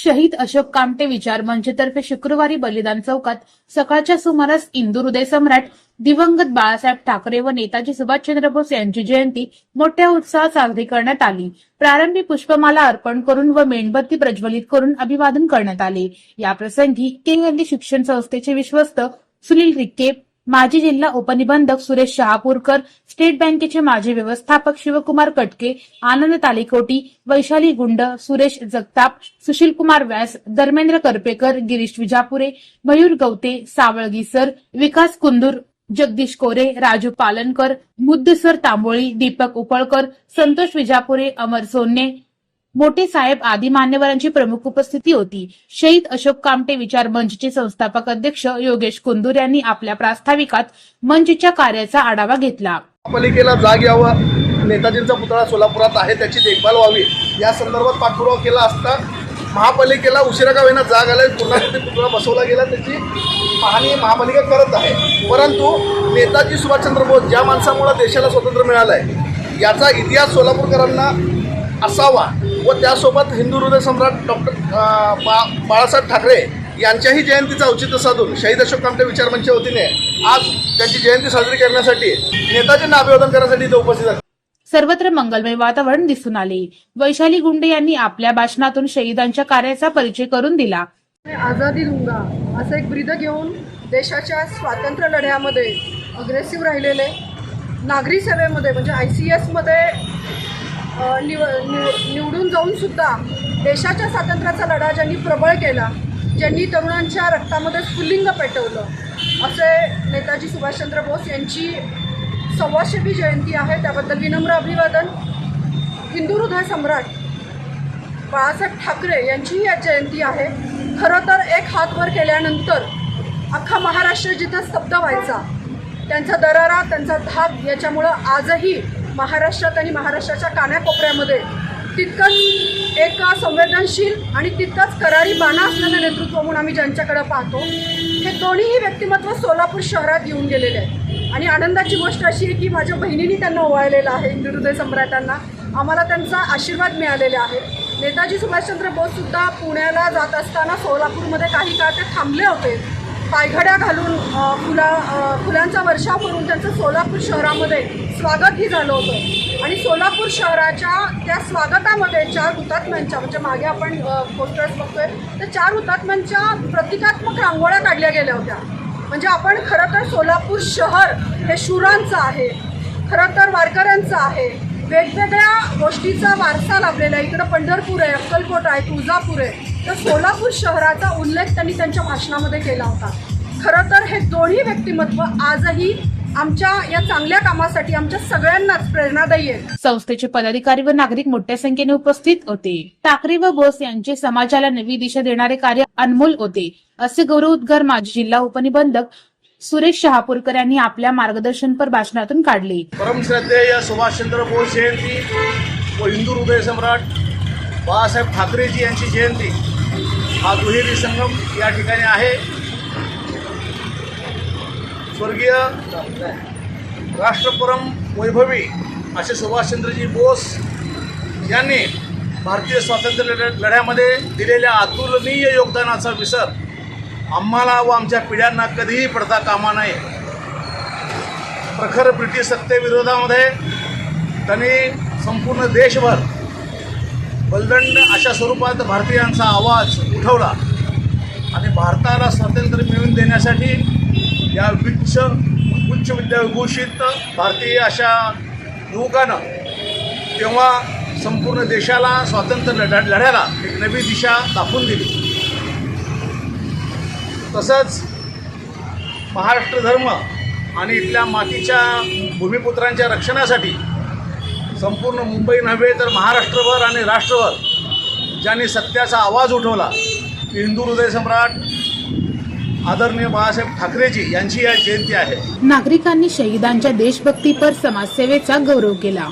शहीद अशोक कामटे विचार मंचतर्फे शुक्रवारी बलिदान चौकात सकाळच्या सुमारास हिंदू हृदय सम्राट दिवंगत बाळासाहेब ठाकरे व नेताजी सुभाषचंद्र बोस यांची जयंती मोठ्या उत्साहात साजरी करण्यात आली। प्रारंभी पुष्पमाला अर्पण करून व मेणबत्ती प्रज्वलित करून अभिवादन करण्यात आले। या प्रसंगी केंद्रीय शिक्षण संस्थेचे विश्वस्त सुनील रिक्के, माजी जिल्हा उपनिबंधक सुरेश शहापूरकर, स्टेट बँकेचे माजी व्यवस्थापक शिवकुमार कटके, आनंद तालीकोटी, वैशाली गुंड, सुरेश जगताप, सुशील कुमार व्यास, धर्मेंद्र करपेकर, गिरीश विजापुरे, मयूर गवते, सावळगी सर, विकास कुंदूर, जगदीश कोरे, राजू पालनकर, मुद्दसर तांबोळी, दीपक उपळकर, संतोष विजापुरे, अमर सोन्ने, मोठे साहेब आदी मान्यवरांची प्रमुख उपस्थिती होती। शहीद अशोक कामटे विचार मंचचे संस्थापक अध्यक्ष योगेश कुंदूर यांनी आपल्या प्रास्ताविकात मंचच्या कार्याचा आढावा घेतला। महापालिकेला जाग यावं, नेताजींचा पुतळा सोलापुरात आहे त्याची देखभाल व्हावी या संदर्भात पाठपुरावा केला असता महापालिकेला उशिरा का होईना जाग आलाय, पुन्हा पुतळा बसवला गेला त्याची पाहणी महापालिका करत आहे। परंतु नेताजी सुभाषचंद्र बोस ज्या माणसामुळे देशाला स्वातंत्र्य मिळालंय याचा इतिहास सोलापूरकरांना असावा व त्यासोबत हिंदू हृदय सम्राट डॉक्टर बाळासाहेब ठाकरे यांच्याही जयंतीचं औचित्य साधून शहीद अशोक कामटे विचार मंचच्या वतीने आज त्यांची जयंती साजरी करण्यासाठी नेताजींना अभिवादन करण्यासाठी इथे उपस्थित आहेत। सर्वत्र मंगलमय वातावरण दिसून आले। वैशाली गुंडे यांनी आपल्या भाषणातून शहीदांच्या कार्याचा परिचय करून दिला। आझादी दूंगा असं एक ब्रीद घेऊन देशाच्या स्वातंत्र्य लढ्यामध्ये अग्रेसिव्ह राहिलेले, नागरी सेवेमध्ये म्हणजे ICS मध्ये निवडून जाऊन सुद्धा देशाच्या स्वातंत्र्याचा लढा ज्यांनी प्रबळ केला, ज्यांनी तरुणांच्या रक्तामध्ये स्फुल्लिंग पेटवलं, असे नेताजी सुभाषचंद्र बोस यांची 125वी जयंती आहे। त्याबद्दल विनम्र अभिवादन। हिंदू हृदय सम्राट बाळासाहेब ठाकरे यांचीही आज जयंती आहे। खरं तर एक हात वर केल्यानंतर अख्खा महाराष्ट्र जिथं स्तब्ध व्हायचा, त्यांचा दरारा, त्यांचा धाक याच्यामुळं आजही महाराष्ट्रात आणि महाराष्ट्राच्या कानाकोपऱ्यामध्ये तितकंच एक संवेदनशील आणि तितकंच करारी बाणा असलेलं नेतृत्व म्हणून आम्ही ज्यांच्याकडे पाहतो, हे दोन्हीही व्यक्तिमत्व सोलापूर शहरात येऊन गेलेले आहे। आणि आनंदाची गोष्ट अशी आहे की माझ्या बहिणींनी त्यांना ओवाळलेलं आहे, हिंदू हृदय सम्राटांना। आम्हाला त्यांचा आशीर्वाद मिळालेले आहे। नेताजी सुभाषचंद्र बोससुद्धा पुण्याला जात असताना सोलापूरमध्ये काही काळ ते थांबले होते। पायघड्या घालून फुलांचा वर्षाव करून त्यांचं सोलापूर शहरामध्ये स्वागतही झालं होतं। आणि सोलापूर शहराच्या त्या स्वागतामध्ये 4 हुतात्म्यांच्या, म्हणजे मागे आपण पोस्टर्स बघतोय तर 4 हुतात्म्यांच्या प्रतिकात्मक रांगोळ्या काढल्या गेल्या होत्या। म्हणजे आपण खरं तर सोलापूर शहर हे शूरांचं आहे, खरं तर वारकऱ्यांचं आहे, वेगवेगळ्या गोष्टीचा वारसा लाभलेला आहे। इकडं पंढरपूर आहे, अक्कलकोट आहे, तुळजापूर आहे, तर सोलापूर शहराचा उल्लेख त्यांनी त्यांच्या भाषणामध्ये केला होता। खरं तर हे दोन्ही व्यक्तिमत्व आजही आमच्या या चांगल्या कामासाठी आमच्या सगळ्यांनाच प्रेरणादायी आहे। संस्थेचे पदाधिकारी व नागरिक मोठ्या संख्येने उपस्थित होते। ठाकरे व बोस यांचे समाजाला नवी दिशा देणारे कार्य अनमोल होते, असे गौरवोद्गार माजी जिल्हा उपनिबंधक सुरेश शहापूरकर यांनी आपल्या मार्गदर्शनपर भाषणातून काढले। परमश्रद्धेय सुभाषचंद्र बोस जयंती व हिंदू हृदय सम्राट बाळासाहेब ठाकरेजी यांची जयंती हा दुहेरी संगम या ठिकाणी आहे। स्वर्गीय राष्ट्रपरम वैभवी असे सुभाषचंद्रजी बोस यांनी भारतीय स्वातंत्र्य लढ्यामध्ये दिलेल्या अतुलनीय योगदानाचा विसर आम्हाला व आमच्या पिढ्यांना कधीही पडता कामा नये। प्रखर ब्रिटिश सत्तेविरोधामध्ये त्यांनी संपूर्ण देशभर बलदंड अशा स्वरूपात भारतीयांचा आवाज उठवला आणि भारताला स्वातंत्र्य मिळवून देण्यासाठी या उच्च विद्याविभूषित भारतीय अशा युवकानं तेव्हा संपूर्ण देशाला स्वातंत्र्य लढ्याला एक नवी दिशा दाखवून दिली। तसंच महाराष्ट्र धर्म आणि इथल्या मातीच्या भूमिपुत्रांच्या रक्षणासाठी संपूर्ण मुंबई नव्हे तर महाराष्ट्रभर आणि राष्ट्रभर ज्यांनी सत्याचा आवाज उठवला ती हिंदू हृदय सम्राट आदरणीय बाळासाहेब ठाकरेजी यांची आज जयंती आहे। नागरिकांनी शहीदांच्या देशभक्तीपर समाजसेवेचा गौरव केला।